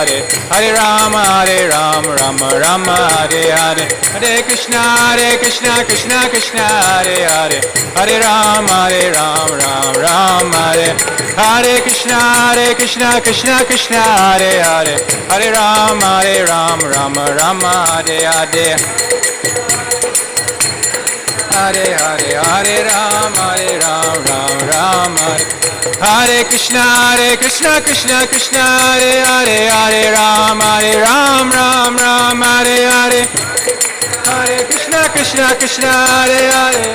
Hare, Hare Rama, Rama Rama, Hare Hare, Hare Krishna, Krishna Krishna, Hare Hare, Hare Rama, Ram Hare, Hare Krishna, Krishna Krishna, Hare Hare, Hare Rama, Rama Hare Hare. Hare Hare, Hare Ram, Ram Hare. Hare Krishna, Krishna Krishna, Hare Hare, Hare Ram, Ram Hare Hare. Hare Krishna, Krishna, Hare Hare,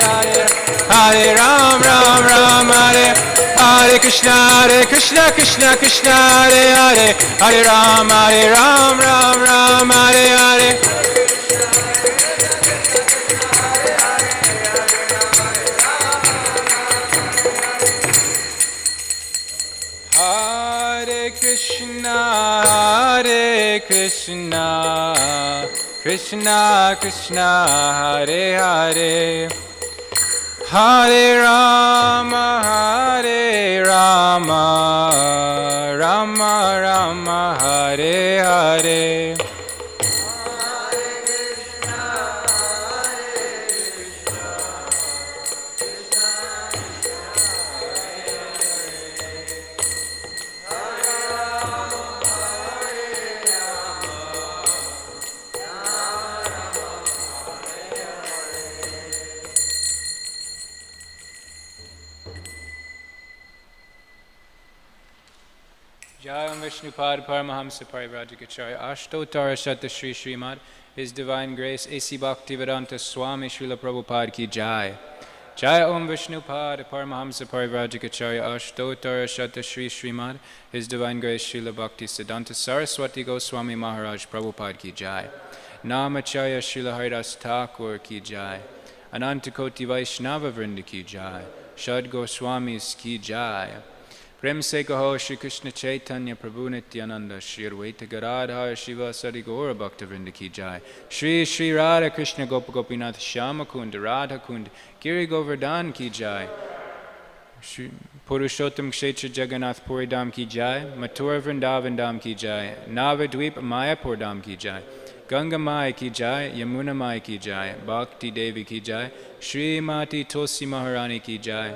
Hare Ram, Ram Hare. Hare Krishna, Krishna, Hare Hare, Hare Ram, Ram Hare Hare. Hare Krishna, Krishna Krishna, Hare Hare, Hare Rama, Rama Rama, Hare Hare. Jayam Vishnupad Paramahamsa Parivrajikacharya Ashtotara Shata Shri Srimad, His Divine Grace A.C. Bhaktivedanta Swami Srila Prabhupada Ki Jai. Jaya Om Vishnupad Paramahamsa Parivrajikacharya Ashtotara Shata Shri Srimad, His Divine Grace Srila Bhakti Siddhanta Saraswati Goswami Maharaj Prabhupada Ki Jai. Namacharya Srila Haridas Thakur Ki Jai. Anantakoti Vaishnava Vrinda Ki Jai. Shad Goswamis Ki Jai. Prem se kaho Shri Krishna Chaitanya Prabhu Nityananda Shri Advaita Gadadhar Shiva Sadi Gaura Bhakta Vrinda Ki Jai. Shri Shri Radha Krishna Gopa Gopinath Shama Kund Radha Kund Giri Govardhan Ki Jai. Shri Purushottam Kshetra Jagannath Puri Dham Ki Jai. Mathura Vrindavan Dham Ki Jai. Navadvip Mayapur Dham Ki Jai. Ganga Mai Ki Jai. Yamuna Mai Ki Jai. Bhakti Devi Ki Jai. Shri Mati Tulsi Maharani Ki Jai.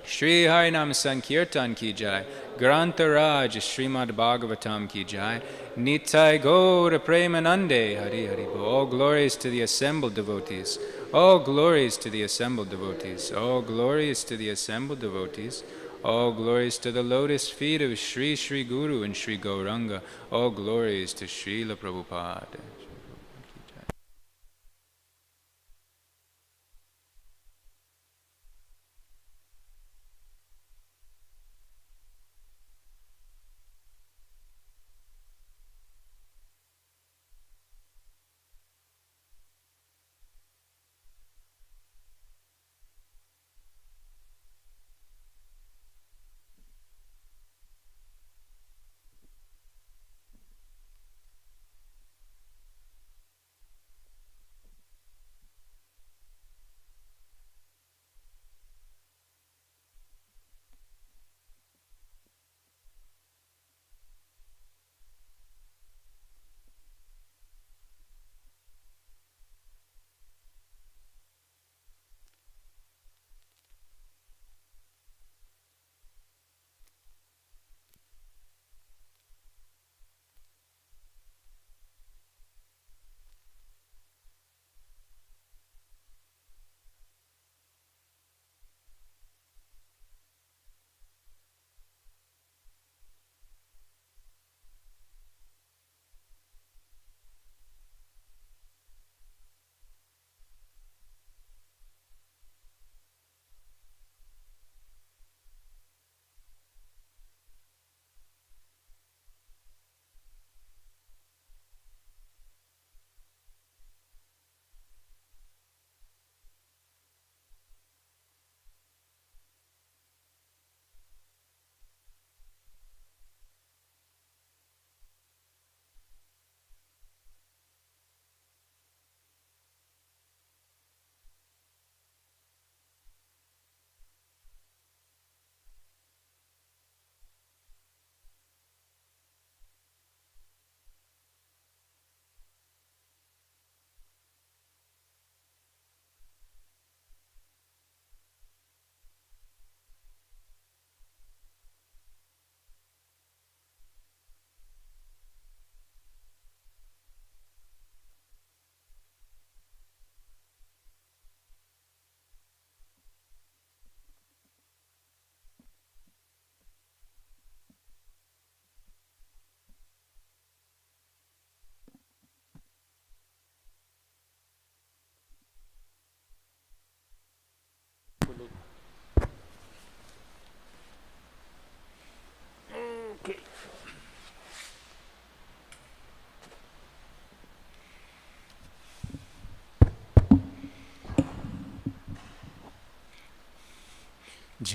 Shri Harinam Sankirtan Ki Jai, Grantha Raj Srimad Bhagavatam Ki Jai, Nitai Gaura Premanande, Hari Hari Bo. All glories to the assembled devotees. All glories to the assembled devotees. All glories to the assembled devotees. All glories to the lotus feet of Shri Shri Guru and Shri Gauranga. All glories to Srila Prabhupada.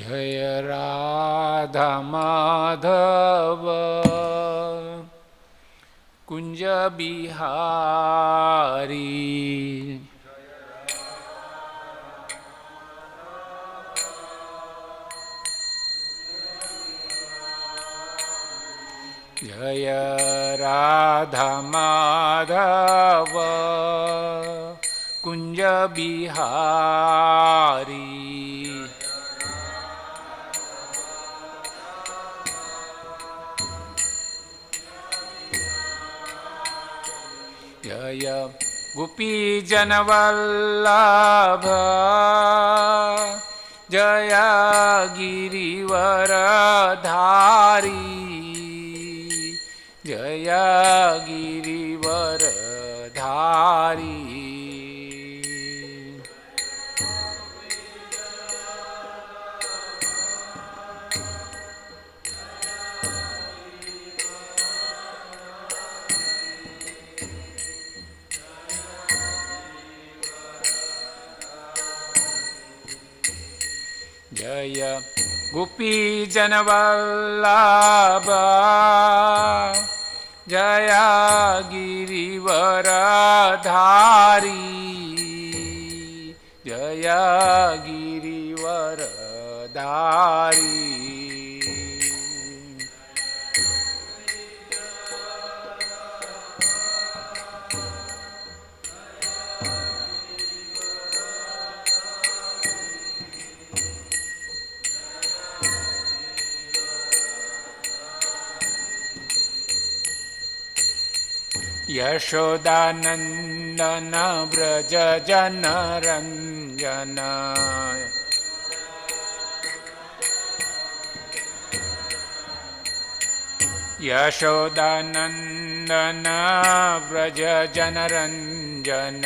जय राधा माधव कुंज बिहारी जय राधा माधव कुंज बिहारी जय गोपी जनवल्लभ जय गिरिवरधारी जय गिरिवरधारी जय गोपी जनवल्लभ जय गिरिवरधारी जय गिरिवरधारी यशोदानंदन व्रज जनरंजन यशोदानंदन व्रज जनरंजन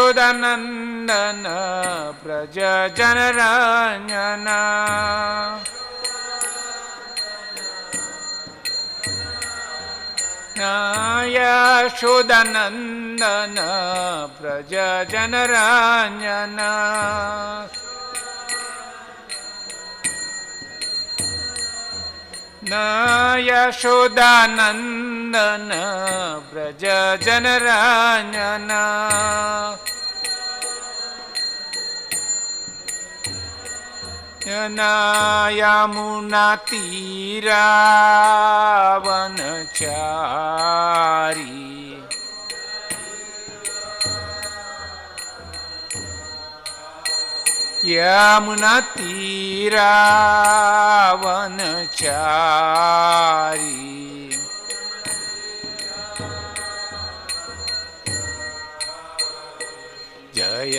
यशोदानंदन व्रज जनरंजन यशोदानंदन व्रज जनरंजन यशोदानंदन व्रज जनरंजन यमुना तीरावनचारी यमुना तीरावनचारी जय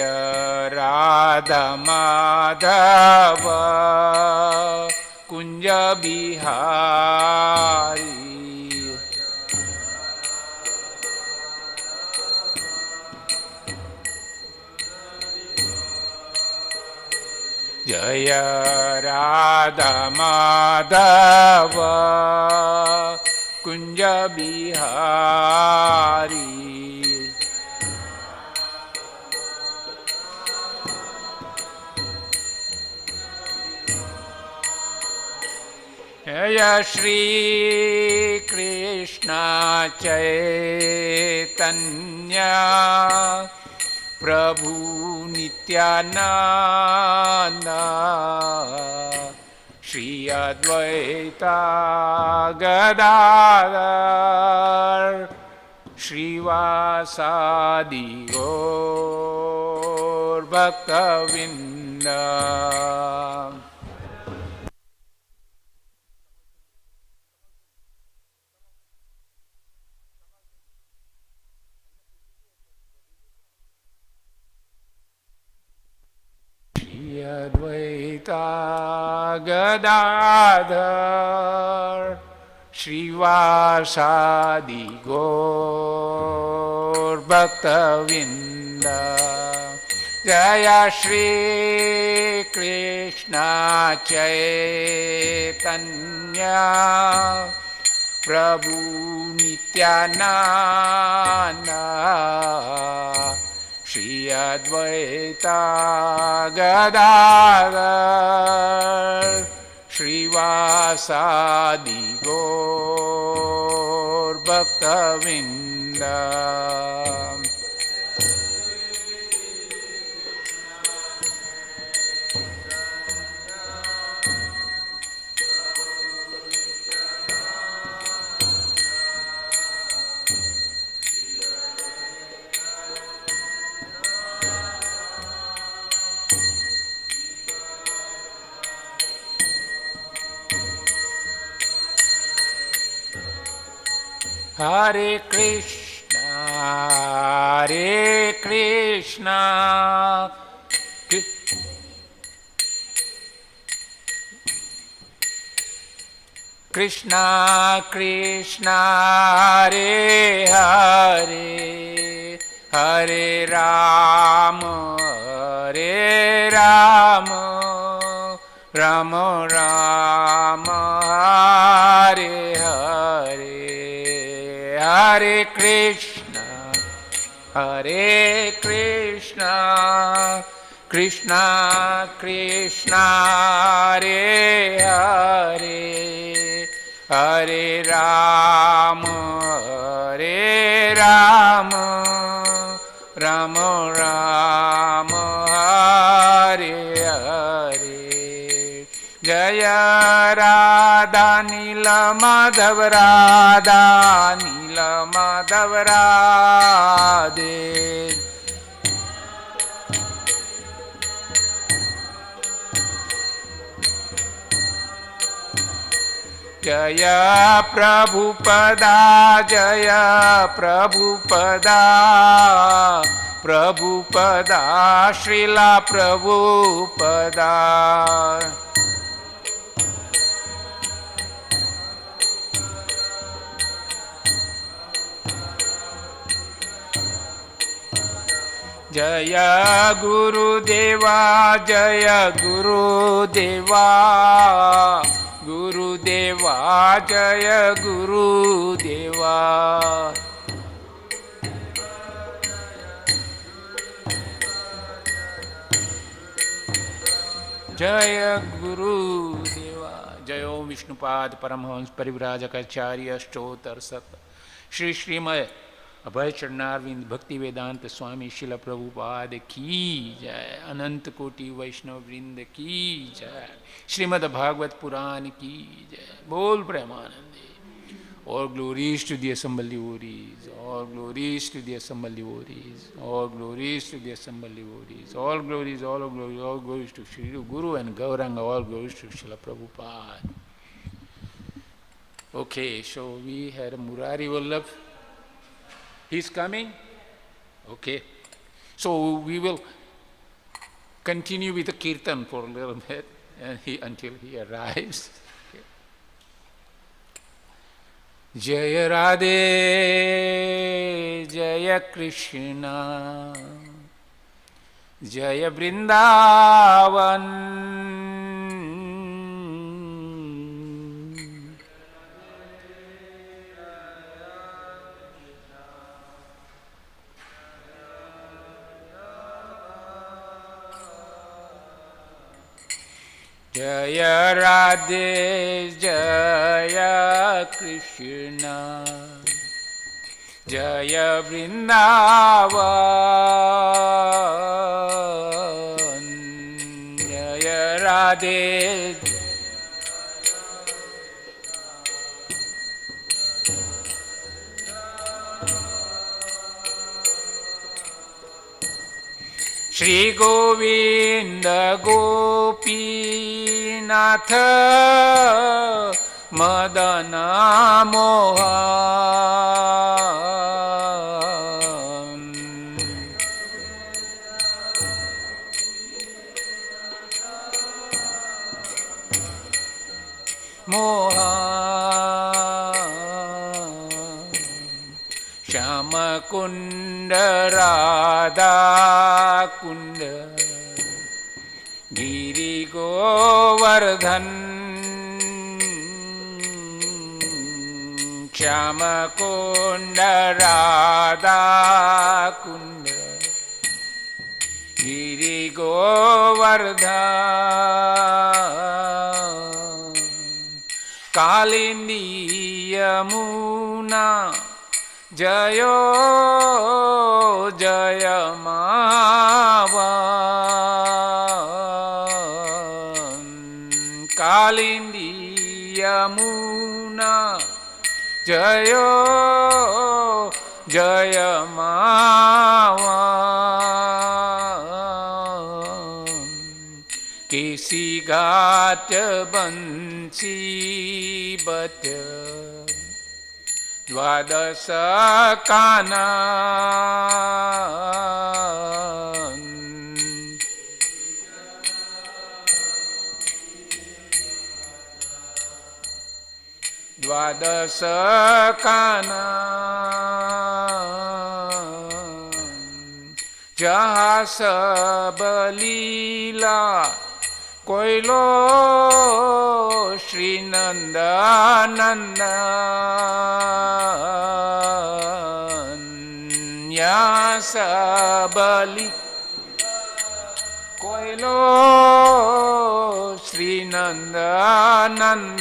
राधा माधव कुंज बिहारी जय राधा माधव कुंज बिहारी जय श्री कृष्ण चैतन्य प्रभु नित्यानंद श्री अद्वैता गदाधर श्रीवासादि गौर भक्तवृंद अद्वैता गदाधर श्रीवासादि गौर भक्तवृंद जय Shri Krishna Chaitanya Prabhu Nityananda, Shri Advaita Gadadhar, Shrivasadi Gaur Bhaktavinda. Hare Krishna, Hare Krishna, Krishna Krishna, Hare Hare, Hare Rama, Hare Rama, Rama Rama, Hare Hare. Hare Krishna, Hare Krishna, Krishna Krishna, Hare Hare, Hare Rama, Hare Rama, Rama Rama, Hare Hare. Jaya Radha Nila Madhav Radha Nila Madhav Radhe. Jaya Prabhupada, Jaya Prabhupada, Prabhupada, Srila Prabhupada. Jaya Guru Deva, Jaya Guru Deva, Guru Deva, Jaya Guru Deva. Jaya Guru Deva. Jaya Om Vishnupad Paramhans Parivrajakacarya Ashtotar Sat Shri Srimad अभय चरणारविंद भक्ति वेदांत स्वामी शिला प्रभुपाद की जय, अनंत कोटि वैष्णव वृंद की जय, श्रीमद् भागवत पुराण की जय, बोल प्रेमानंदे. All glories to the assembled devotees, all glories to the assembled devotees, all glories to the assembled devotees, all glories, all glories to Shri Guru and Gauranga, all glories to Srila Prabhupada. Okay, so we had Murari Vallabha. He's coming? Okay. So we will continue with the kirtan for a little bit until he arrives. Okay. Jaya Radhe, Jaya Krishna, Jaya Vrindavan. Jaya Radhe, Jaya Krishna, Jaya Vrindavan. Jaya Radhe, Shri Govinda Gopinath Madana Mohan. Mohan Shama Kunda Radha Kunda Giri Govardhan Shyam कुंड राधा कुंड गिरि गोवर्धन कालिंदी यमुना जयो जय मावन कालिंदी यमुना जयो जय मावन किसी घाट बंसी बत द्वादश कानन द्वादश कानन जहाँ सब लीला कोयलो श्री नंदनंदन यहाँ सब कोयलो श्री नंदनंदन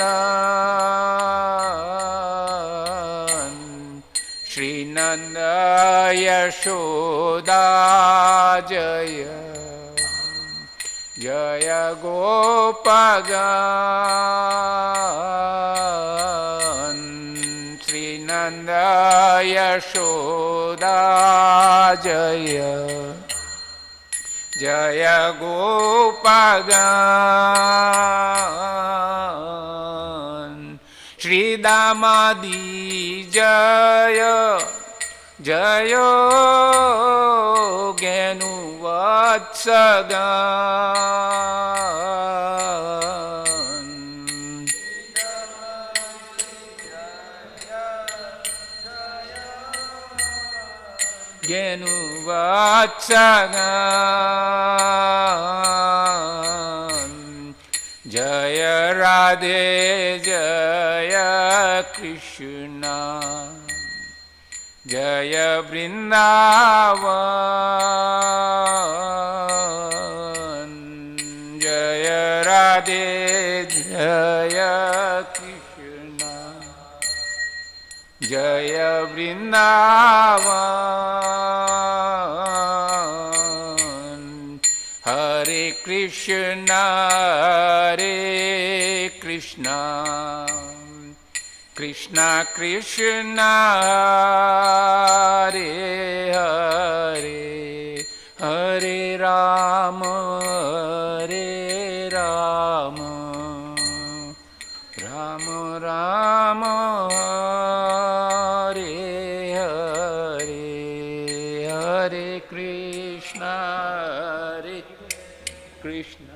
श्री नंद यशोदा जय जय गोपगण श्री नंद यशोदा जय जय गोपगण श्री दामादि जय जय ज्ञानुवत्सगण ज्ञानुवत्सगण जय राधे जय कृष्ण जय वृंदावन जय राधे जय कृष्ण जय वृंदावन हरे Krishna Krishna Krishna Hare Hare Hare Ram Ram Ram Hare Hare Hare Krishna Krishna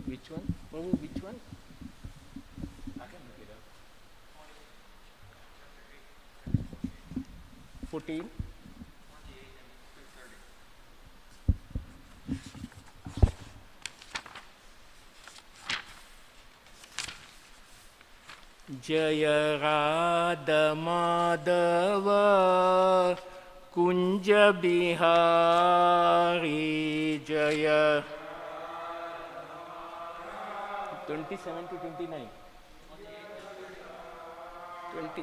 Which one? Prabhu, which one? I can look it up. 14. जय राधा माधव कुंज बिहारी जय 27 to 29 20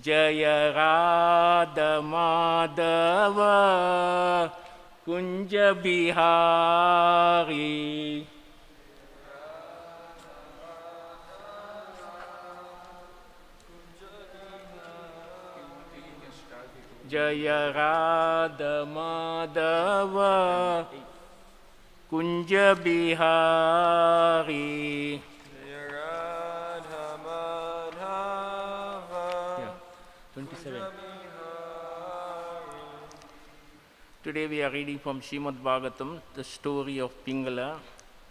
जय राधा माधव कुंज बिहारी जय राधा माधव कुंज बिहारी जय Radha Madhav Today we are reading from Srimad Bhagavatam, the story of Pingala,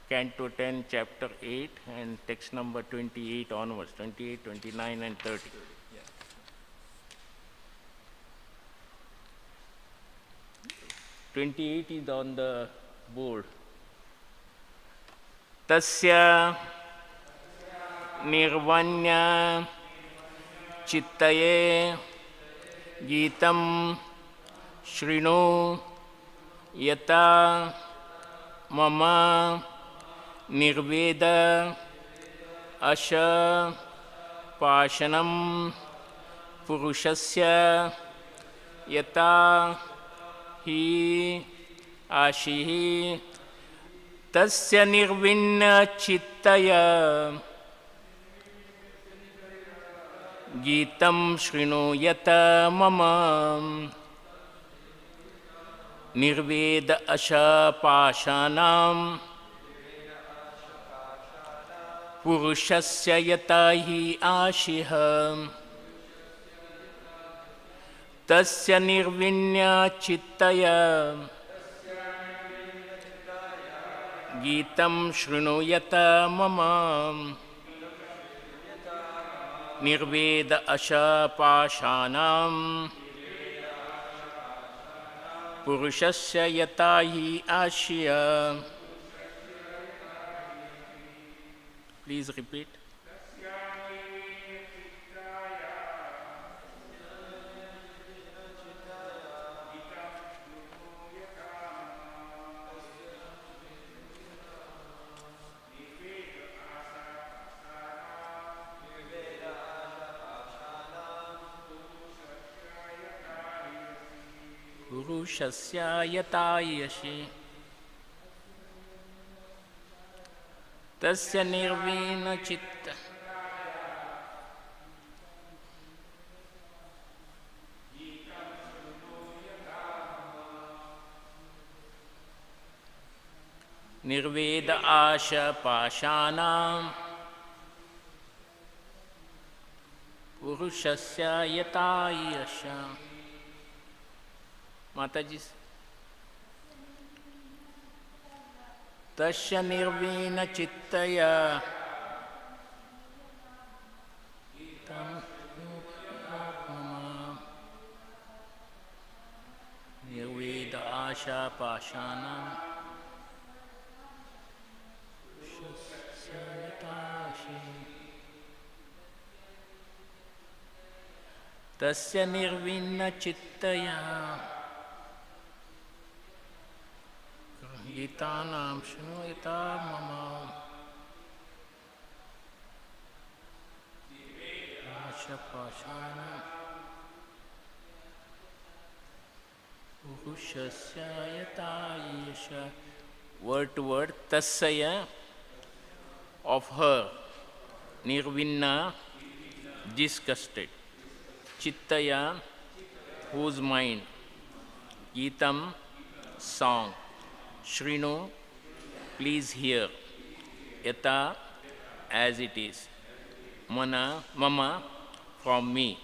Canto 10, Chapter 8, and text number 28 onwards, 28, 29, and 30. 28 is on the board. Tasya nirvanya chittaye Geetam Shrinu Yata Mama Nirveda Asha Pashanam Purushasya Yata Hi Ashihi Tasya Nirvinna Chittaya Geetam Shrinu Mama Nirveda Asha Pashanam Purushasya Yatahi Ashiha Tasya Nirvinya Chittaya Geetam Shrinu Mama Nirveda Asha Pashanam Purushasya Yatahi Ashya. Please repeat. Purushasya Yatayashi Tasya Nirvina Chitta Nirveda Asha Pashanam Purushasya Yatayasha. Mataji. Tasya Nirvina Chittaya Nirveda Asha Pashanam Tasya Nirvina Chittaya Gitanam Shrinu Mama Asha Pashanam Purushasya Yatayasha. Word to word, Tasya, of her, Nirvinna, disgusted, Chittaya, whose mind, Geetam, song, Shrinu, please hear, Yata, as it is, Mama, from me,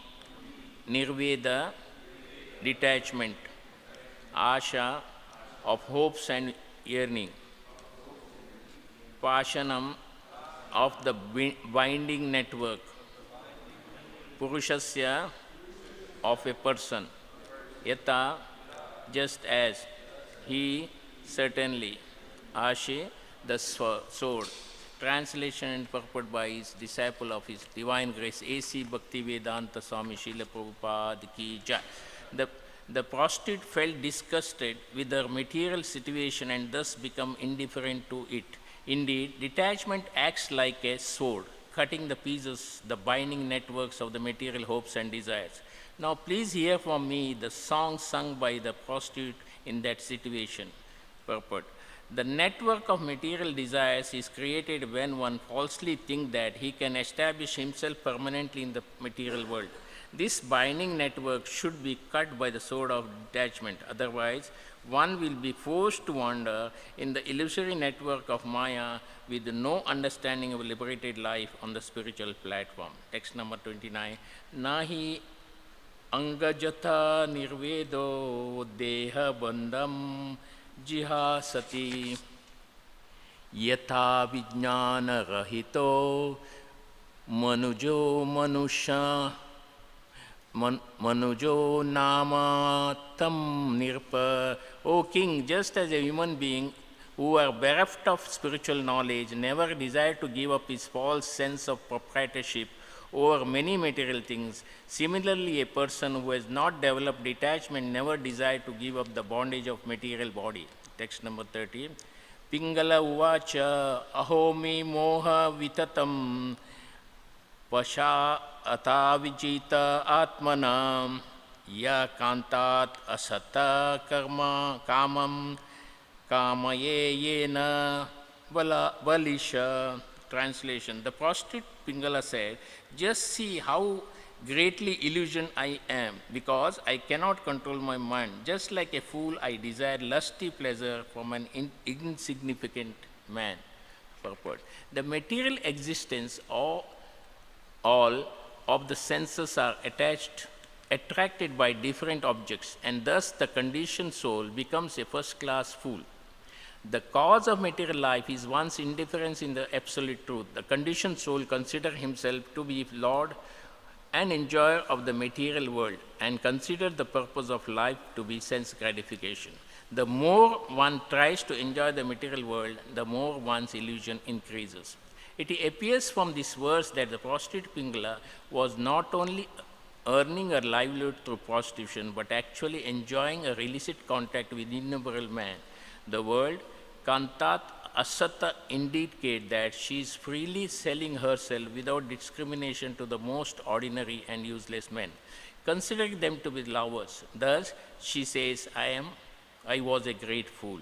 Nirveda, detachment, Asha, of hopes and yearning, Pashanam, of the binding network, Purushasya, of a person, Yata, just as, he, certainly, Ashi, the sword. Translation and purport by his disciple of His Divine Grace, A.C. Bhaktivedanta Swami Srila Prabhupada Ki Jai. The prostitute felt disgusted with her material situation and thus become indifferent to it. Indeed, detachment acts like a sword, cutting the pieces, the binding networks of the material hopes and desires. Now please hear from me the song sung by the prostitute in that situation. Purport. The network of material desires is created when one falsely thinks that he can establish himself permanently in the material world. This binding network should be cut by the sword of detachment. Otherwise, one will be forced to wander in the illusory network of Maya with no understanding of liberated life on the spiritual platform. Text number 29. Nahi Angajata nirvedo deha bandham jihasati yatha vijnana rahito manujo manusha manujo nama tam nirpa. O king, just as a human being who are bereft of spiritual knowledge never desire to give up his false sense of proprietorship over many material things, similarly a person who has not developed detachment never desire to give up the bondage of material body. Text number 30. Pingala uvacha ahomi moha vitatam pasha atavijita atmanam ya kantat asata karma kamam kamaye yena valisha. Translation. The prostitute Pingala said, just see how greatly illusioned I am, because I cannot control my mind. Just like a fool, I desire lusty pleasure from an insignificant man. Purport. The material existence all of the senses are attracted by different objects, and thus the conditioned soul becomes a first-class fool. The cause of material life is one's indifference in the absolute truth. The conditioned soul considers himself to be Lord and enjoyer of the material world, and considers the purpose of life to be sense gratification. The more one tries to enjoy the material world, the more one's illusion increases. It appears from this verse that the prostitute Pingala was not only earning her livelihood through prostitution, but actually enjoying a illicit contact with innumerable men. The word kantat asata indicate that she is freely selling herself without discrimination to the most ordinary and useless men, considering them to be lovers. Thus, she says, I was a great fool.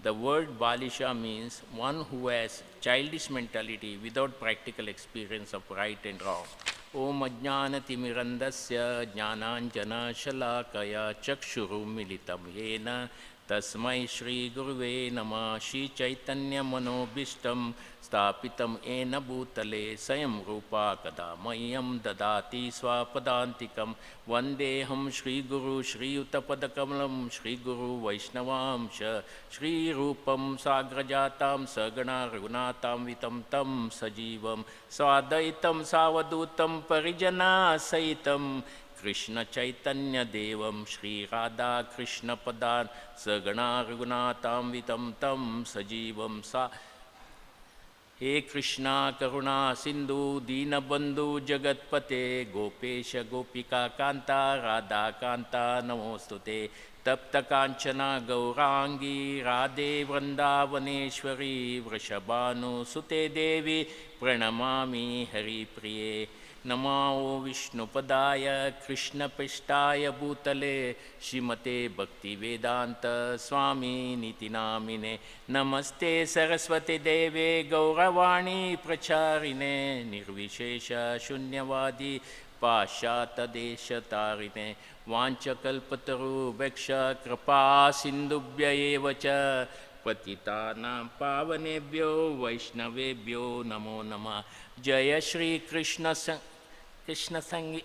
The word balisha means one who has childish mentality without practical experience of right and wrong. Om ajnanati mirandasya jnananjana shalakaya chakshuru militam yena tasmai Shri Guruve Nama. Shri Chaitanya Manobishtam Stapitam Ena Bhutale Sayam Rupa Kada Mayam Dadati Swapadantikam Vandeham Shri Guru Shri Uttapadakamalam Shri Guru Vaishnavamsha Shri Rupam Sagrajatam Sagana Raghunatam Vitam Tam Sajivam Swadaitam Savadutam Parijana Saitam Krishna Chaitanya Devam Shri Radha Krishna Padan Sagana Raghunatam Vitam Tam Sajivam Sa. He Krishna Karuna Sindhu Dina Bandhu Jagatpate Gopesha Gopika Kanta Radha Kanta Namostute Tapta Kanchana Gaurangi Radhe Vrindavaneshwari Vrishabhanu Sute Devi Pranamami Hari Priye. Namo Vishnupadaya Krishna Pishtaya Bhutale Shrimate Bhakti Vedanta Swami Nitinamine Namaste Saraswati Deve Gauravani Pracharine Nirvishesha Shunyavadi Pashata Desha Tarine Vanchakalpataru Bheksha Kripa Sindubhya Evacha Patitanam Pavanebhyo Vaishnavebhyo Namo Namah. Jaya Shri Krishna Sangi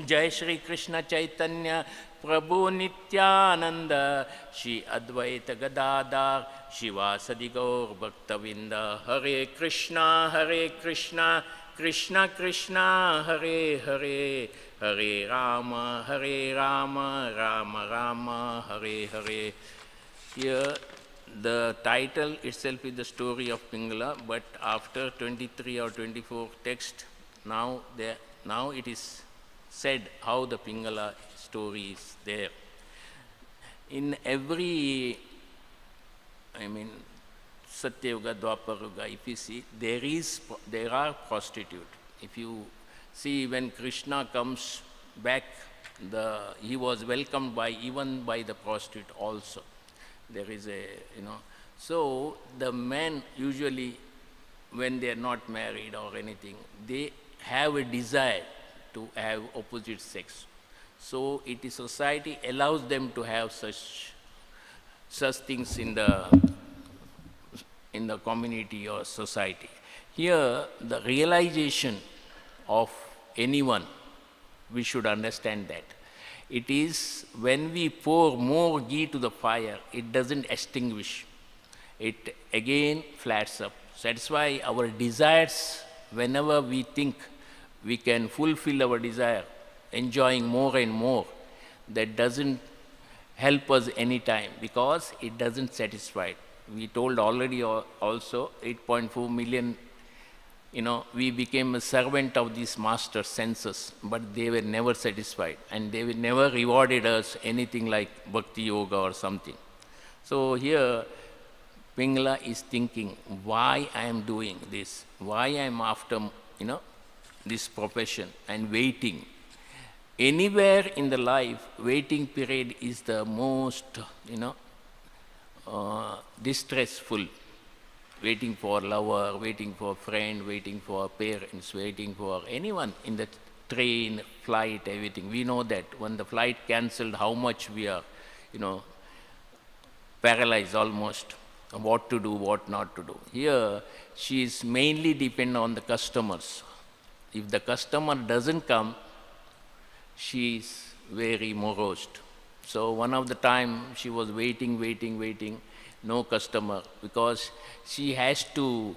Jai Shri Krishna Chaitanya Prabhu Nityananda Shri Advaita Gadadhar Shivasadi Gaur Bhaktavinda. Hare Krishna Krishna Krishna Hare Hare Hare Rama Rama Rama Hare Hare. Here the title itself is the story of Pingala, but after 23 or 24 text, now it is said how the Pingala story is there. In every, Satyayuga, Dwaparuga, if you see, there are prostitutes. If you see, when Krishna comes back, he was welcomed even by the prostitute also. There is so the men usually, when they are not married or anything, they have a desire to have opposite sex. So society allows them to have such things in the community or society. Here, the realization of anyone, we should understand that It is when we pour more ghee to the fire, it doesn't extinguish. It again flats up. So that's why our desires, whenever we think we can fulfill our desire, enjoying more and more, that doesn't help us anytime because it doesn't satisfy. We told already also 8.4 million, we became a servant of these master senses, but they were never satisfied and they were never rewarded us anything like bhakti yoga or something. So here Pingala is thinking why I am doing this, why I am after this profession and waiting. Anywhere in the life, waiting period is the most distressful. Waiting for a lover, waiting for a friend, waiting for parents, waiting for anyone in the train, flight, everything. We know that when the flight cancelled, how much we are, paralyzed almost, what to do, what not to do. Here, she is mainly dependent on the customers. If the customer doesn't come, she is very morose. So one of the time she was waiting, no customer, because she has to,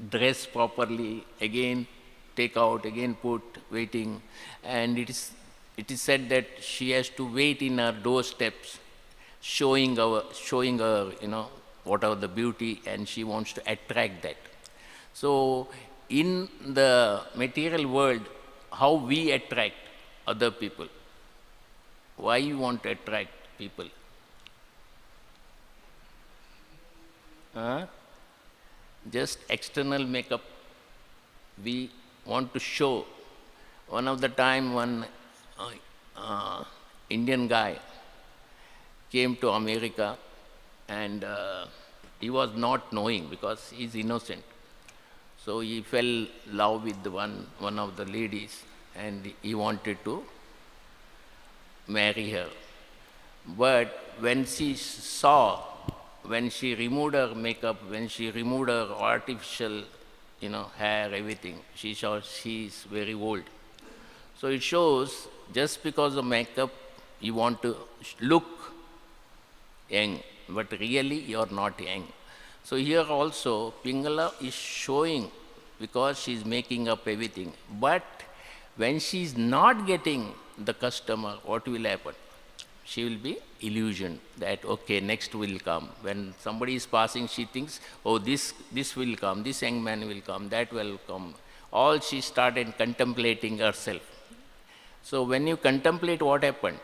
dress properly, again take out, again put, waiting. And it is said that she has to wait in her doorsteps, showing her, whatever the beauty, and she wants to attract that. So in the material world, how we attract other people? Why you want to attract people? Just external makeup. We want to show. One of the time, one Indian guy came to America, and he was not knowing because he's innocent. So he fell in love with one of the ladies, and he wanted to marry her. But when she saw, when she removed her makeup, when she removed her artificial, hair, everything, she saw she is very old. So it shows just because of makeup, you want to look young, but really you are not young. So here also, Pingala is showing because she is making up everything. But when she is not getting the customer, what will happen? She will be illusioned that, okay, next will come. When somebody is passing, she thinks, oh, this will come, this young man will come, that will come. All she started contemplating herself. So when you contemplate what happened,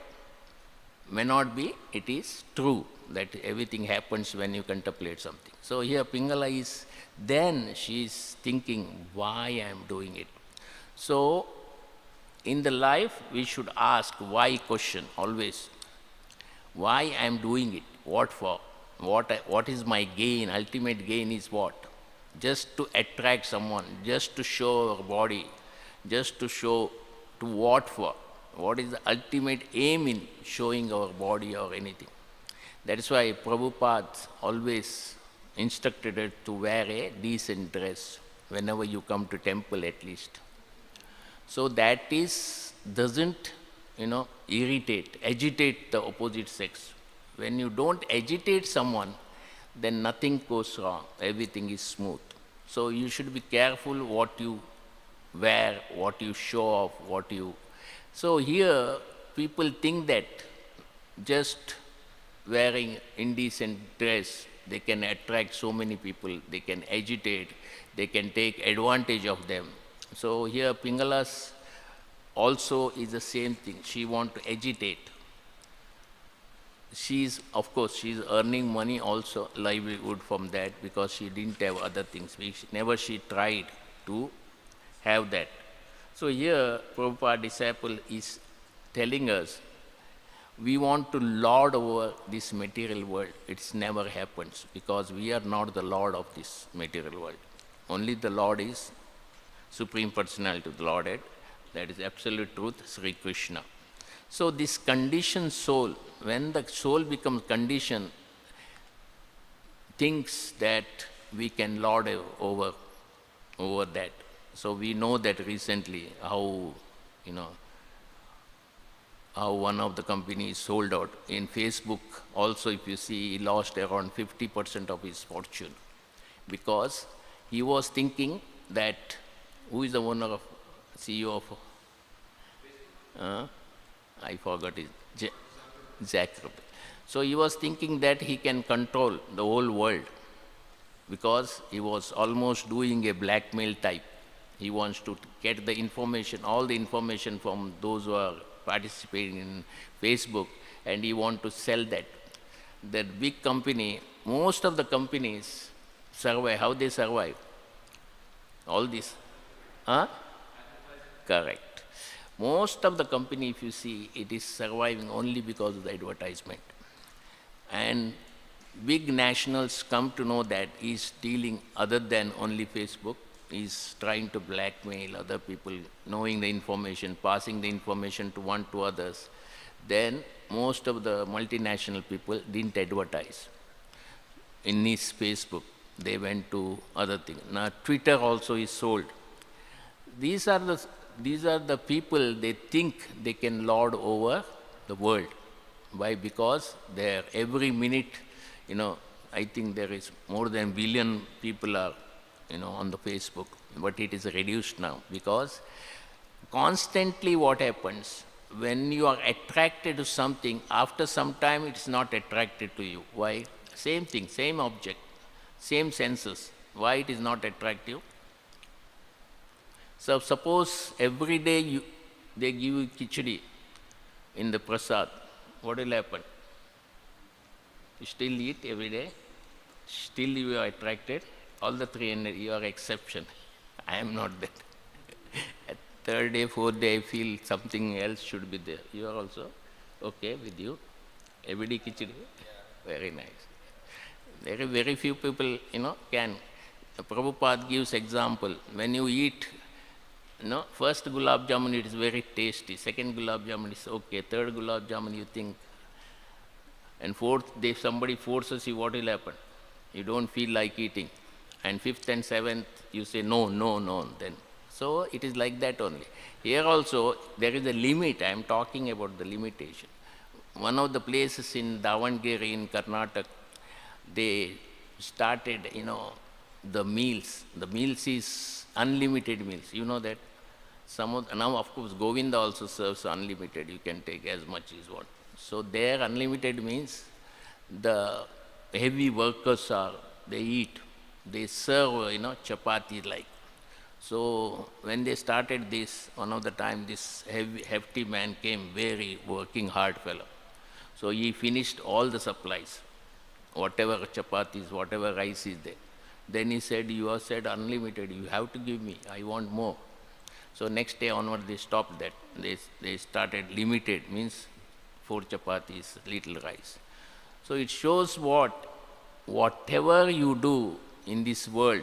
may not be, it is true that everything happens when you contemplate something. So here Pingala is, then she is thinking, why I am doing it. So in the life, we should ask why question always. Why I am doing it? What for? What is my gain? Ultimate gain is what? Just to attract someone, just to show our body, just to show to what for? What is the ultimate aim in showing our body or anything? That is why Prabhupada always instructed us to wear a decent dress whenever you come to temple at least. So that doesn't irritate, agitate the opposite sex. When you don't agitate someone, then nothing goes wrong, everything is smooth. So you should be careful what you wear, what you show off, So here people think that just wearing indecent dress, they can attract so many people, they can agitate, they can take advantage of them. So here Pingala's also is the same thing. She want to agitate. Of course, she's earning money also, livelihood from that, because she didn't have other things. Never she tried to have that. So here, Prabhupada disciple is telling us, we want to lord over this material world. It's never happens, because we are not the lord of this material world. Only the Lord is Supreme Personality of the Lordhead. That is absolute truth, Sri Krishna. So this conditioned soul, when the soul becomes conditioned, thinks that we can lord over that. So we know that recently how, how one of the companies sold out. In Facebook also, if you see, he lost around 50% of his fortune because he was thinking that who is the owner of CEO of I forgot his Zuckerberg. So he was thinking that he can control the whole world because he was almost doing a blackmail type. He wants to get the information, all the information from those who are participating in Facebook, and he want to sell that. That big company, most of the companies survive. How they survive? All this. Huh? Correct. Most of the company, if you see, it is surviving only because of the advertisement. And big nationals come to know that he's dealing other than only Facebook. He's trying to blackmail other people, knowing the information, passing the information to one to others. Then most of the multinational people didn't advertise in his Facebook. They went to other things. Now Twitter also is sold. These are the people, they think they can lord over the world. Why? Because there every minute, I think there is more than 1 billion people are, on the Facebook, but it is reduced now because constantly what happens, when you are attracted to something, after some time it is not attracted to you. Why? Same thing, same object, same senses. Why it is not attractive? So suppose every day they give you khichdi in the prasad, what will happen? You still eat every day, still you are attracted. All the 300, you are exception. I am not that. At third day, fourth day, I feel something else should be there. You are also okay with you. Every day khichdi, very nice. There are very few people, can. Prabhupada gives example. When you eat, first gulab jamun, it is very tasty. Second gulab jamun is okay. Third gulab jamun, you think. And fourth, if somebody forces you, what will happen? You don't feel like eating. And fifth and seventh, you say no, no, no. Then, so it is like that only. Here also, there is a limit. I am talking about the limitation. One of the places in Davangere in Karnataka, they started, the meals. The meals is unlimited meals. You know that? Now, of course, Govinda also serves unlimited. You can take as much as you want. So there, unlimited means the heavy workers they eat. They serve, chapati like. So when they started this, one of the time, this hefty man came, very working hard fellow. So he finished all the supplies, whatever chapatis, whatever rice is there. Then he said, you have said unlimited, you have to give me, I want more. So next day onward they stopped that. They started limited, means 4 chapatis, little rice. So it shows whatever you do in this world,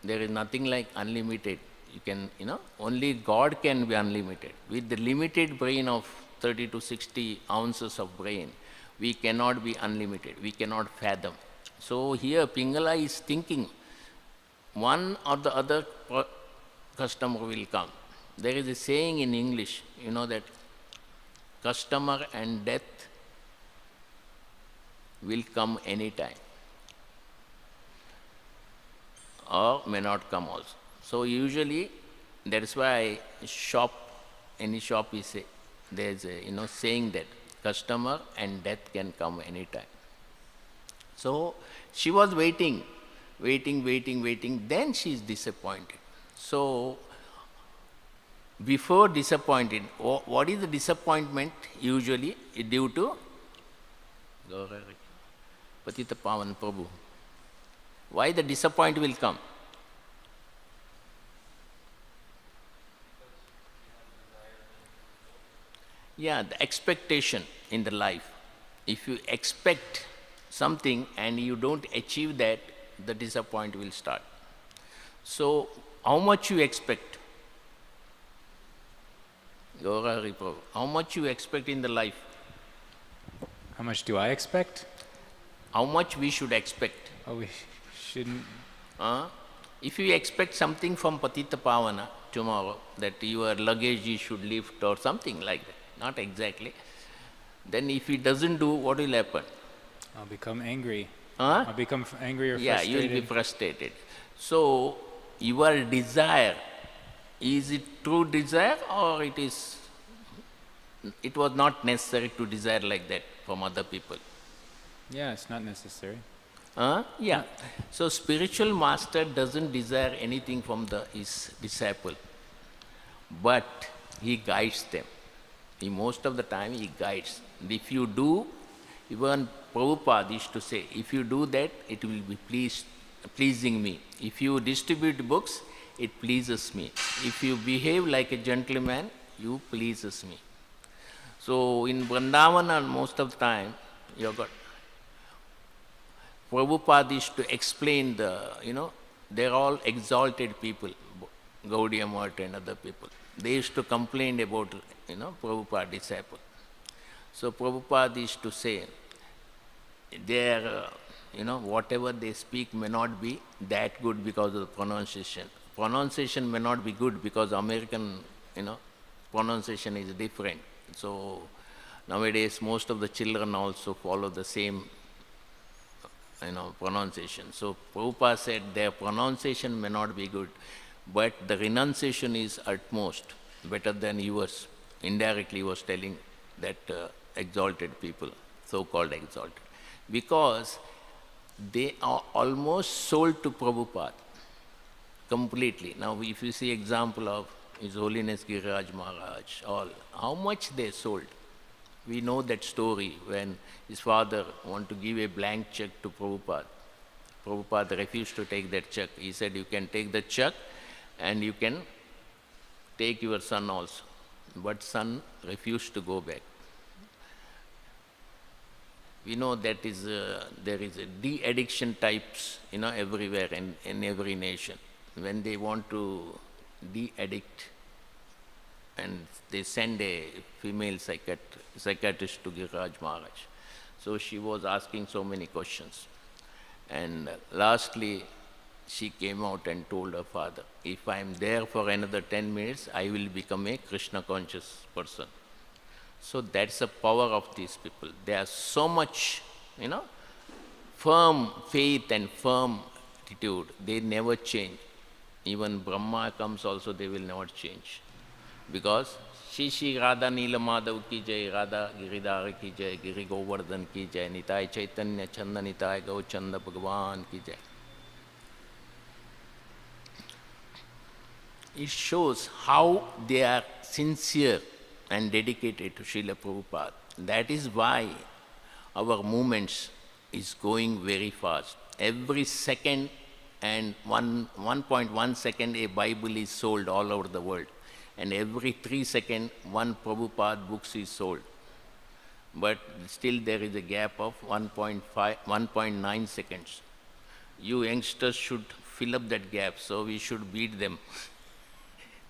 there is nothing like unlimited. You can, only God can be unlimited. With the limited brain of 30 to 60 ounces of brain, we cannot be unlimited. We cannot fathom. So here Pingala is thinking, one or the other customer will come. There is a saying in English, that customer and death will come anytime, or may not come also. So usually, that is why any shop is there is a saying that customer and death can come anytime. So she was waiting. Then she is disappointed. So before disappointed, what is the disappointment usually due to? Patita Pavan Prabhu. Why the disappointment will come? Yeah, the expectation in the life. If you expect something and you don't achieve that, the disappointment will start. So, how much you expect? How much you expect in the life? How much do I expect? How much we should expect? Oh, we shouldn't. If you expect something from Patita Pavana tomorrow, that your luggage you should lift or something like that, not exactly. Then if he doesn't do, what will happen? I'll become angry. Huh? I'll become angry or Yeah, you frustrated. will be frustrated. So your desire, is it true desire or it was not necessary to desire like that from other people? Yeah, it's not necessary. Yeah. So spiritual master doesn't desire anything from his disciple, but he guides them. Most of the time he guides. If you do, even Prabhupada used to say, if you do that, it will be pleasing me. If you distribute books, it pleases me. If you behave like a gentleman, you pleases me. So in Vrindavana, most of the time, you got Prabhupada used to explain they're all exalted people, Gaudiya Math and other people. They used to complain about, Prabhupada disciple. So Prabhupada used to say, whatever they speak may not be that good because of the pronunciation. Pronunciation may not be good because American, pronunciation is different. So nowadays most of the children also follow the same, pronunciation. So Prabhupada said their pronunciation may not be good, but the renunciation is utmost better than yours. Indirectly he was telling that exalted people, so-called exalted, because they are almost sold to Prabhupada completely. Now if you see example of His Holiness Giriraj Maharaj, how much they sold. We know that story when his father wanted to give a blank check to Prabhupada. Prabhupada refused to take that check. He said, you can take the check and you can take your son also. But son refused to go back. We know that there is a de-addiction types, everywhere in every nation. When they want to de-addict, and they send a female psychiatrist to Giriraj Maharaj. So she was asking so many questions. And lastly, she came out and told her father, if I am there for another 10 minutes, I will become a Krishna conscious person. So that's the power of these people. They are so much, firm faith and firm attitude. They never change. Even Brahma comes also, they will never change. Because Shri Radha Neela Madhav ki jai, Radha Giridhar ki jai, Giri Govardhan ki jai, Nitai Chaitanya Chanda Nitai Gau Chanda Bhagavan ki jai. It shows how they are sincere and dedicated to Srila Prabhupada. That is why our movements is going very fast. Every second and 1.1 second a Bible is sold all over the world. And every 3 seconds, one Prabhupada books is sold. But still there is a gap of 1.9 seconds. You youngsters should fill up that gap, so we should beat them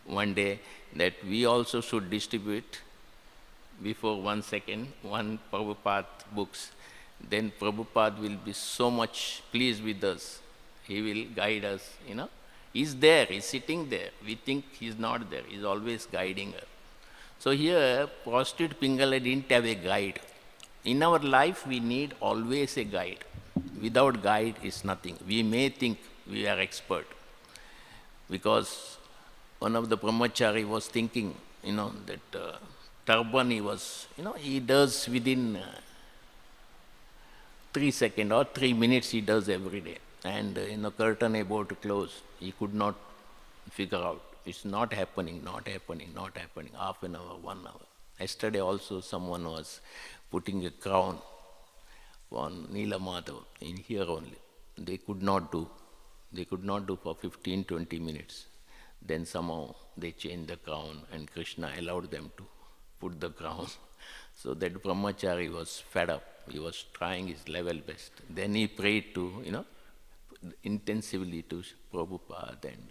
one day, that we also should distribute before 1 second, one Prabhupada books. Then Prabhupada will be so much pleased with us. He will guide us, He's there, he's sitting there. We think he's not there, he's always guiding her. So here, prostitute Pingala didn't have a guide. In our life, we need always a guide. Without guide is nothing. We may think we are expert. Because one of the brahmachari was thinking, that turban he was, he does within 3 seconds or 3 minutes he does every day. And curtain about to close, he could not figure out. It's not happening, half an hour, 1 hour. Yesterday also someone was putting a crown on Neela Madhav in here only. They could not do for 15, 20 minutes. Then somehow they changed the crown and Krishna allowed them to put the crown. So that brahmachari was fed up. He was trying his level best. Then he prayed to, intensively to Prabhupada and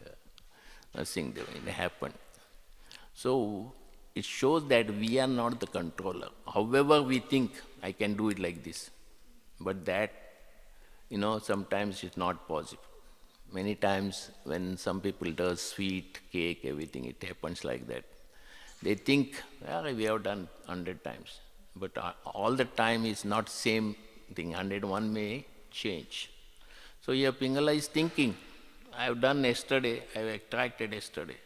nothing happened. So it shows that we are not the controller. However we think, I can do it like this. But that, sometimes it's not possible. Many times when some people does sweet, cake, everything, it happens like that. They think, well, we have done 100 times. But all the time is not same thing. 101 may change. So here Pingala is thinking, I have done yesterday, I have attracted yesterday.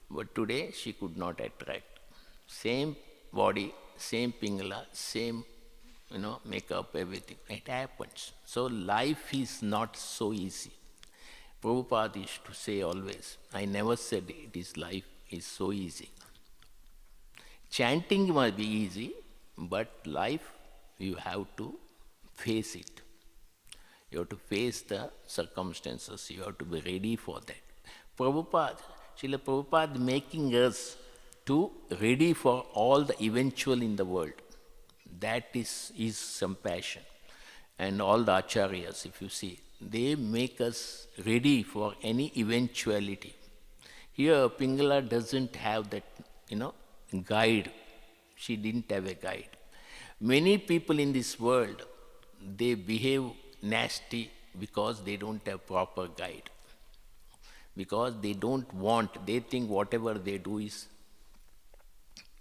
But today she could not attract. Same body, same Pingala, same makeup, everything. It happens. So life is not so easy. Prabhupada used to say always, I never said it is life is so easy. Chanting might be easy, but life you have to face it. You have to face the circumstances. You have to be ready for that. Prabhupada, Srila Prabhupada making us to ready for all the eventual in the world. That is some passion. And all the acharyas, if you see, they make us ready for any eventuality. Here, Pingala doesn't have that, guide. She didn't have a guide. Many people in this world, they behave nasty because they don't have proper guide. Because they don't want, they think whatever they do is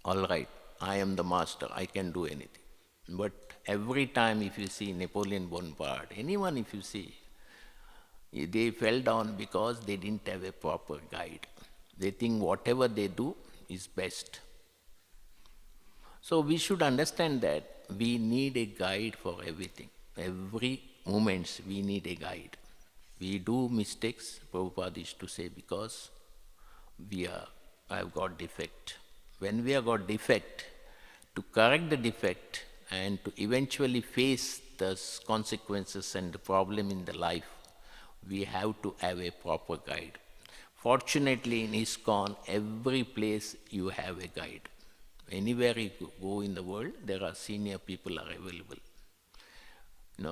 all right. I am the master, I can do anything. But every time if you see Napoleon Bonaparte, anyone if you see, they fell down because they didn't have a proper guide. They think whatever they do is best. So we should understand that we need a guide for everything. Every moment we need a guide. We do mistakes, Prabhupada used to say, because I've got defect. When we have got defect, to correct the defect and to eventually face the consequences and the problem in the life, we have to have a proper guide. Fortunately, in Iskcon, every place you have a guide. Anywhere you go in the world, there are senior people are available.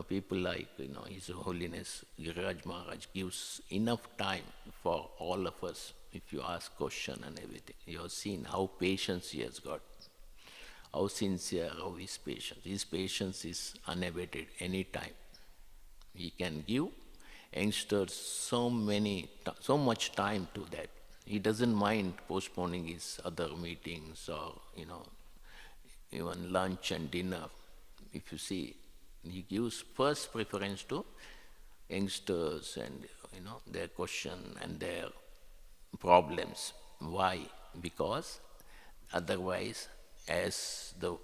People like, His Holiness Giriraj Maharaj gives enough time for all of us. If you ask question and everything, you have seen how patience he has got, how sincere, how his patience. His patience is unabated any time. He can give youngsters so much time to that. He doesn't mind postponing his other meetings or, even lunch and dinner. If you see, he gives first preference to youngsters and, their question and their problems. Why? Because otherwise, as the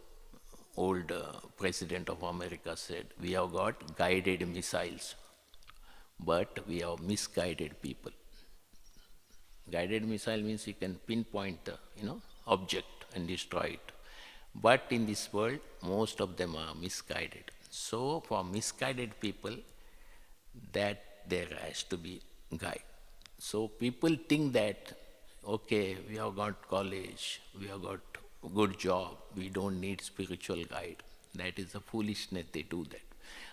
old president of America said, we have got guided missiles, but we have misguided people. Guided missile means you can pinpoint the, object and destroy it. But in this world, most of them are misguided. So for misguided people, that there has to be guide. So people think that, okay, we have got college, we have got good job, we don't need spiritual guide. That is a foolishness, they do that.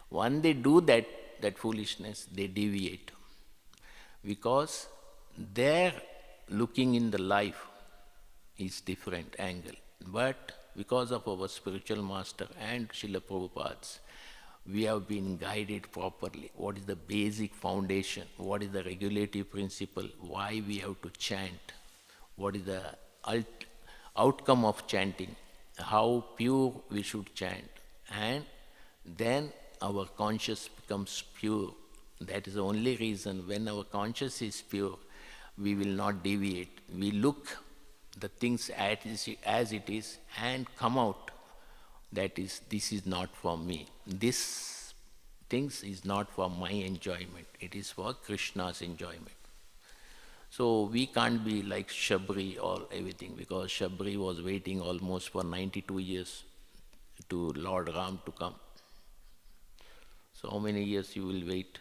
When they do that foolishness, they deviate. Because their looking in the life is different angle. But because of our spiritual master and Srila Prabhupada's, we have been guided properly. What is the basic foundation? What is the regulative principle? Why we have to chant? What is the outcome of chanting? How pure we should chant? And then our conscience becomes pure. That is the only reason when our conscience is pure, we will not deviate. We look the things as it is and come out. That is, this is not for me. This things is not for my enjoyment. It is for Krishna's enjoyment. So we can't be like Shabri or everything, because Shabri was waiting almost for 92 years to Lord Ram to come. So how many years you will wait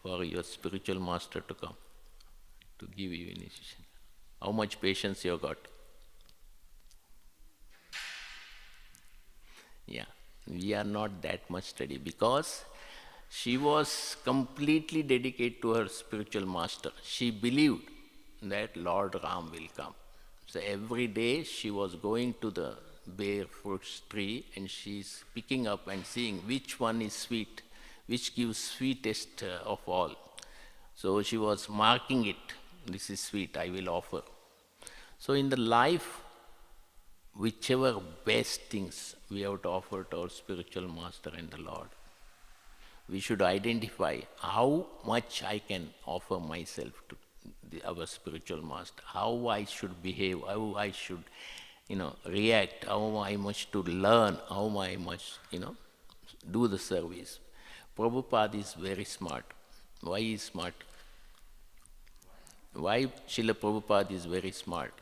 for your spiritual master to come, to give you initiation? How much patience you have got? Yeah, we are not that much steady, because she was completely dedicated to her spiritual master. She believed that Lord Ram will come. So every day she was going to the bare fruits tree and she's picking up and seeing which one is sweet, which gives sweetest of all. So she was marking it. This is sweet, I will offer. So in the life, whichever best things we have to offer to our spiritual master and the Lord, we should identify how much I can offer myself to our spiritual master, how I should behave, how I should, react, how I must to learn, how I must, do the service. Prabhupada is very smart. Why he is smart? Why Srila Prabhupada is very smart?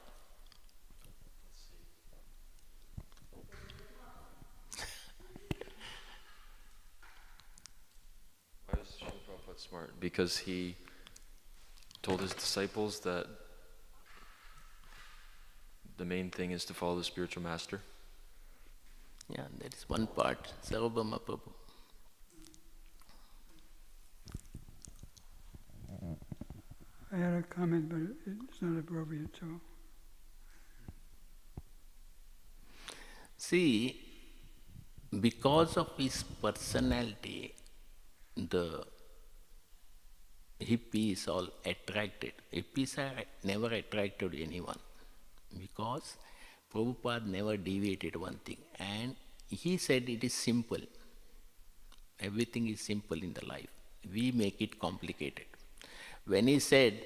Why is Srila Prabhupada smart? Because he told his disciples that the main thing is to follow the spiritual master. Yeah, that is one part. Sarvabhauma Prabhu. I had a comment, but it's not appropriate, so. See, because of his personality, the hippies all attracted. Hippies are never attracted to anyone because Prabhupada never deviated one thing. And he said it is simple. Everything is simple in the life. We make it complicated. When he said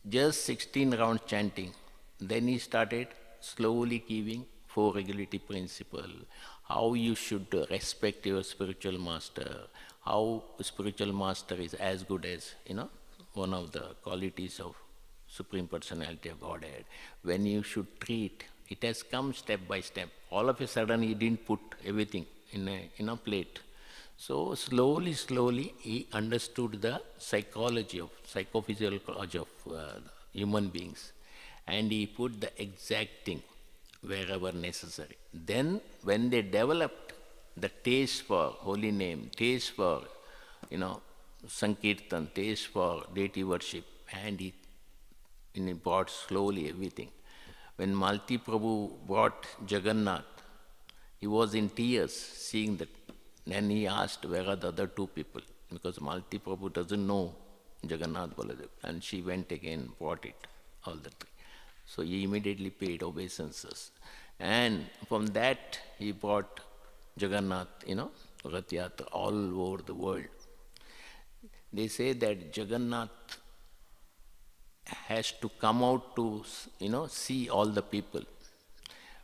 just 16 rounds chanting, then he started slowly giving 4 regularity principle, how you should respect your spiritual master, how a spiritual master is as good as, one of the qualities of Supreme Personality of Godhead. When you should treat, it has come step by step. All of a sudden he didn't put everything in a plate. So slowly he understood the psychophysiology of human beings, and he put the exact thing wherever necessary. Then when they developed the taste for holy name, taste for, Sankirtan, taste for deity worship, and he brought slowly everything. When Malti Prabhu brought Jagannath, he was in tears seeing that. Then he asked, where are the other 2 people? Because Malti Prabhu doesn't know Jagannath Baladev. And she went again, brought it, all the 3. So he immediately paid obeisances. And from that, he brought Jagannath, Rath Yatra all over the world. They say that Jagannath has to come out to, see all the people.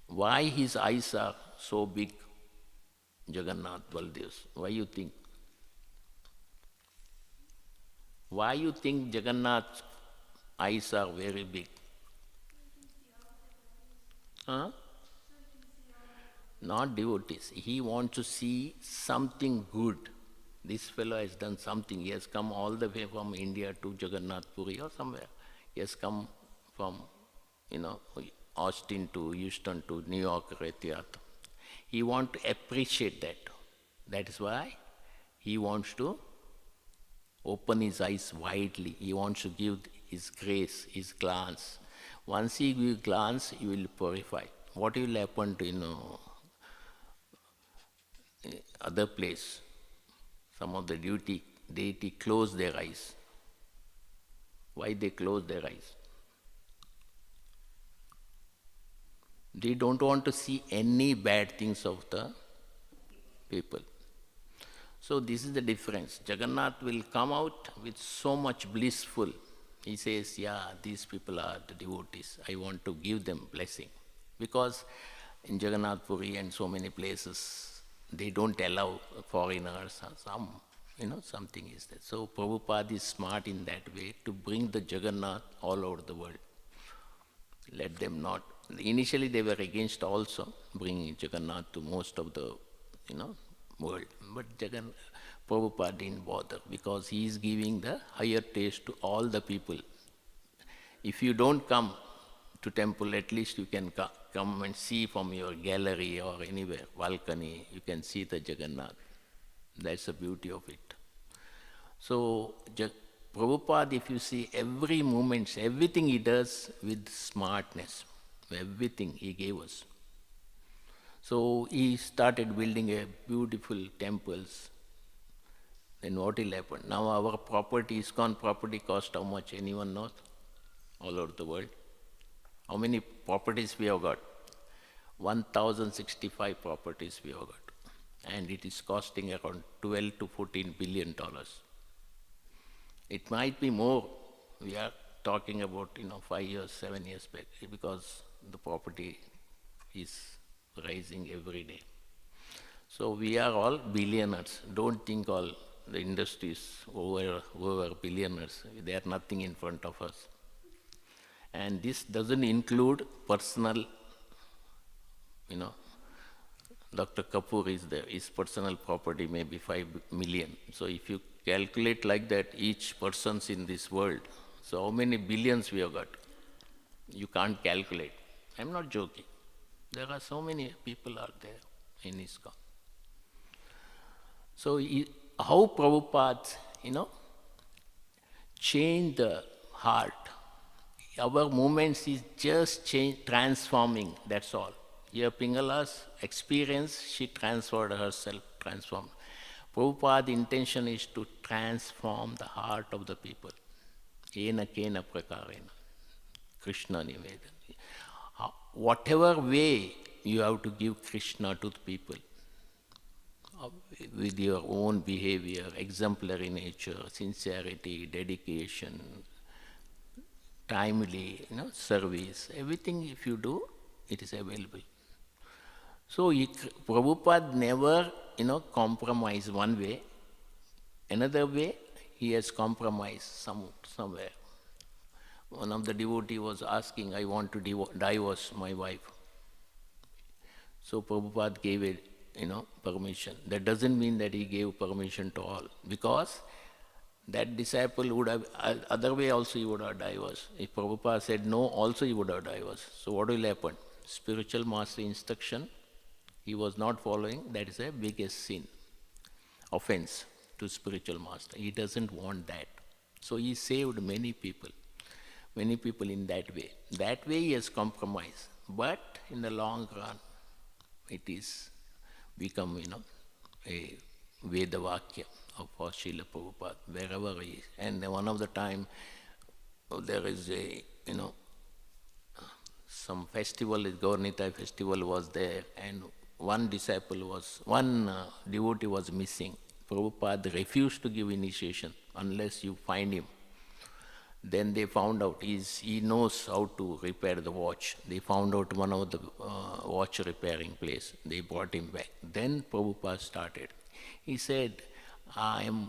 Why his eyes are so big? Jagannath Baldev's. Why you think? Why you think Jagannath's eyes are very big? Huh? Not devotees. He wants to see something good. This fellow has done something. He has come all the way from India to Jagannath Puri or somewhere. He has come from, Austin to Houston to New York, Rath Yatra. He wants to appreciate that. That is why he wants to open his eyes widely. He wants to give his grace, his glance. Once he gives glance, he will purify. What will happen to, other place? Some of the deity close their eyes. Why they close their eyes? They don't want to see any bad things of the people. So this is the difference. Jagannath will come out with so much blissful. He says, yeah, these people are the devotees. I want to give them blessing. Because in Jagannath Puri and so many places, they don't allow foreigners or something is there. So Prabhupada is smart in that way to bring the Jagannath all over the world. Let them not. Initially they were against also bringing Jagannath to most of the, world. But Prabhupada didn't bother because he is giving the higher taste to all the people. If you don't come to temple, at least you can come and see from your gallery or anywhere, balcony, you can see the Jagannath. That's the beauty of it. So Prabhupada, if you see every moment, everything he does with smartness, everything he gave us. So he started building a beautiful temples. Then what will happen? Now our property, Iskcon property cost how much? Anyone knows? All over the world. How many properties we have got? 1,065 properties we have got. And it is costing around $12 to $14 billion. It might be more. We are talking about 5 years, 7 years back, because the property is rising every day. So we are all billionaires. Don't think all the industries over billionaires. They are nothing in front of us. And this doesn't include personal, Dr. Kapoor is there. His personal property may be 5 million. So if you calculate like that, each person's in this world, so how many billions we have got? You can't calculate. I'm not joking. There are so many people out there in Iskcon. So how Prabhupada, changed the heart. Our movements is just transforming, that's all. Here Pingala's experience, she transferred herself, transformed. Prabhupada's intention is to transform the heart of the people. Ena kena prakarena, Krishna Nivedana. Whatever way you have to give Krishna to the people, with your own behavior, exemplary nature, sincerity, dedication, timely, service, everything if you do, it is available. So Prabhupada never, compromised one way. Another way, he has compromised somewhere. One of the devotees was asking, I want to divorce my wife. So Prabhupada gave it, permission. That doesn't mean that he gave permission to all, because that disciple would have, other way also he would have divorced. If Prabhupada said no, also he would have divorced. So what will happen? Spiritual master instruction, he was not following, that is a biggest sin, offense to spiritual master. He doesn't want that. So he saved many people in that way. That way he has compromised. But in the long run, it is become, a Vedavakya of Srila Prabhupada, wherever he is. And one of the time, there is a, some festival, Gaurnitai festival was there, and one devotee was missing. Prabhupada refused to give initiation unless you find him. Then they found out he knows how to repair the watch. They found out one of the watch repairing place. They brought him back. Then Prabhupada started. He said, I am,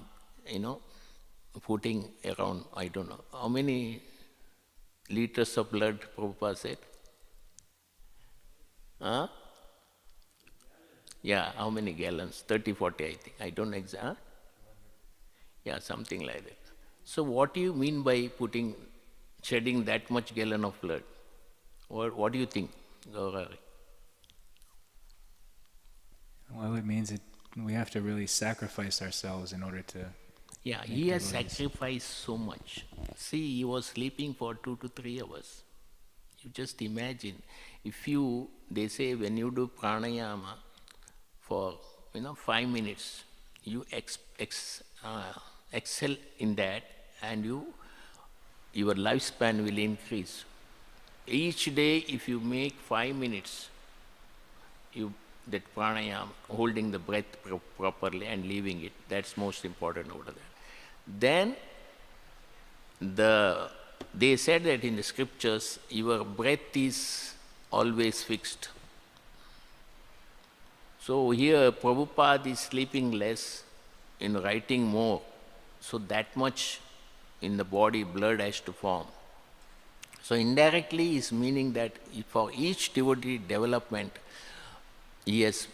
putting around, I don't know, how many liters of blood, Prabhupada said? Huh? Yeah, how many gallons? 30, 40, I think. I don't know exactly. Huh? Yeah, something like that. So what do you mean by shedding that much gallon of blood? What do you think, Gaurari? Well, it means we have to really sacrifice ourselves in order to... Yeah, he has sacrificed so much. See, he was sleeping for 2 to 3 hours. You just imagine, they say when you do pranayama for 5 minutes, you excel in that, and your lifespan will increase. Each day, if you make 5 minutes, that pranayama, holding the breath properly and leaving it, that's most important over there. Then they said that in the scriptures, your breath is always fixed. So here Prabhupada is sleeping less, in writing more. So that much in the body blood has to form. So indirectly is meaning that for each devotee development, he has,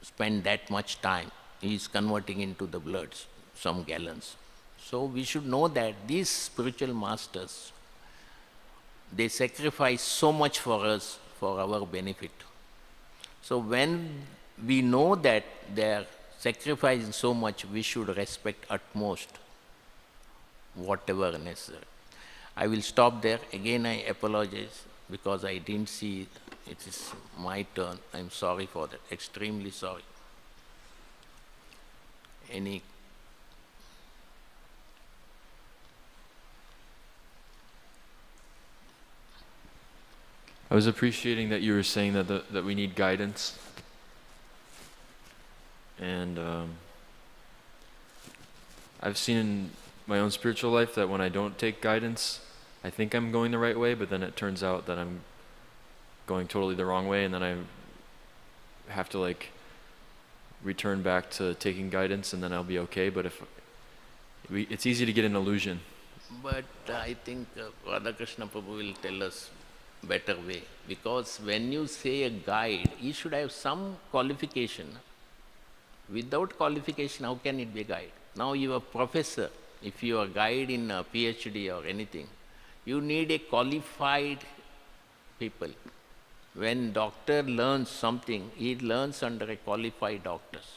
spent that much time. He is converting into the blood some gallons. So we should know that these spiritual masters, they sacrifice so much for us, for our benefit. So when we know that they are sacrificing so much, we should respect utmost whatever necessary. I will stop there. Again, I apologize because I didn't see it is my turn. I'm sorry for that, extremely sorry. Any? was appreciating that you were saying that that we need guidance, and I've seen in my own spiritual life that when I don't take guidance, I think I'm going the right way, but then it turns out that I'm going totally the wrong way, and then I have to like return back to taking guidance, and then I'll be okay. But it's easy to get an illusion. But I think Radhakrishna Prabhu will tell us better way, because when you say a guide, you should have some qualification. Without qualification, how can it be a guide? Now you are a professor. If you are a guide in a PhD or anything, you need a qualified people. When doctor learns something, he learns under a qualified doctors.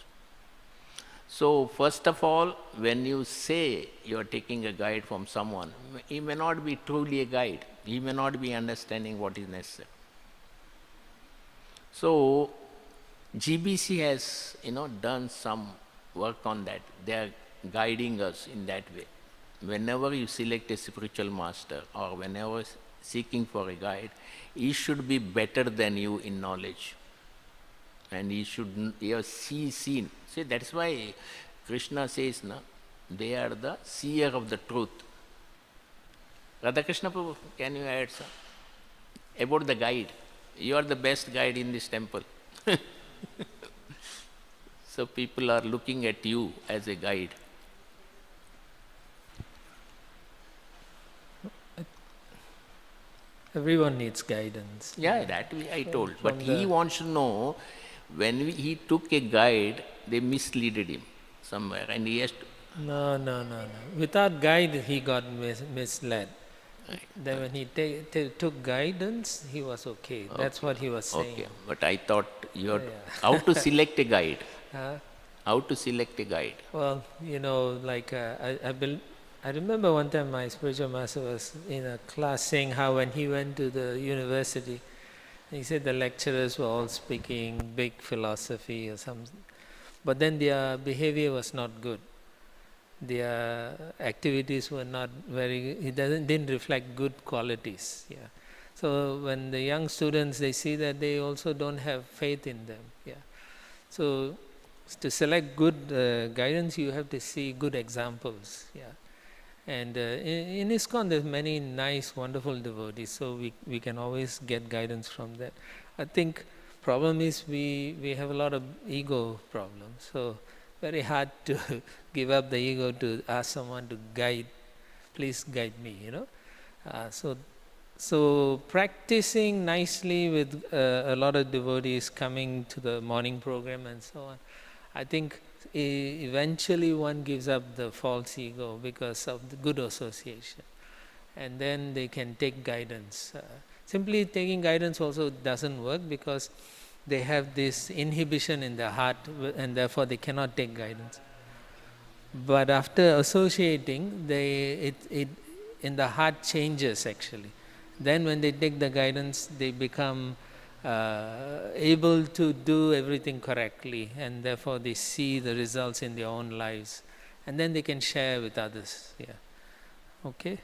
So first of all, when you say you are taking a guide from someone, he may not be truly a guide. He may not be understanding what is necessary. So GBC has, done some work on that. They are guiding us in that way. Whenever you select a spiritual master or whenever seeking for a guide, he should be better than you in knowledge. And he should seen. See, that's why Krishna says, they are the seer of the truth. Radhakrishna Prabhu, can you add some? About the guide. You are the best guide in this temple. So people are looking at you as a guide. Everyone needs guidance. Yeah, that I told. But he wants to know, when he took a guide, they misleaded him somewhere, and he has to... No. Without guide, he got misled. Right. Then when he took guidance, he was okay. That's what he was saying. Okay, but I thought you had how to select a guide. How to select a guide? Well, I remember one time my spiritual master was in a class saying how when he went to the university, he said the lecturers were all speaking big philosophy or something, but then their behavior was not good. Their activities were not didn't reflect good qualities. Yeah. So when the young students, they see that they also don't have faith in them. Yeah. So to select good guidance, you have to see good examples. Yeah. And in Iskcon, there's many nice, wonderful devotees, so we can always get guidance from that. I think problem is we have a lot of ego problems, so very hard to give up the ego to ask someone to guide, please guide me, So practicing nicely with a lot of devotees coming to the morning program and so on, I think eventually one gives up the false ego because of the good association, and then they can take guidance. Simply taking guidance also doesn't work because they have this inhibition in their heart, and therefore they cannot take guidance. But after associating, it in the heart changes actually. Then when they take the guidance, they become able to do everything correctly, and therefore they see the results in their own lives, and then they can share with others. Yeah. Okay.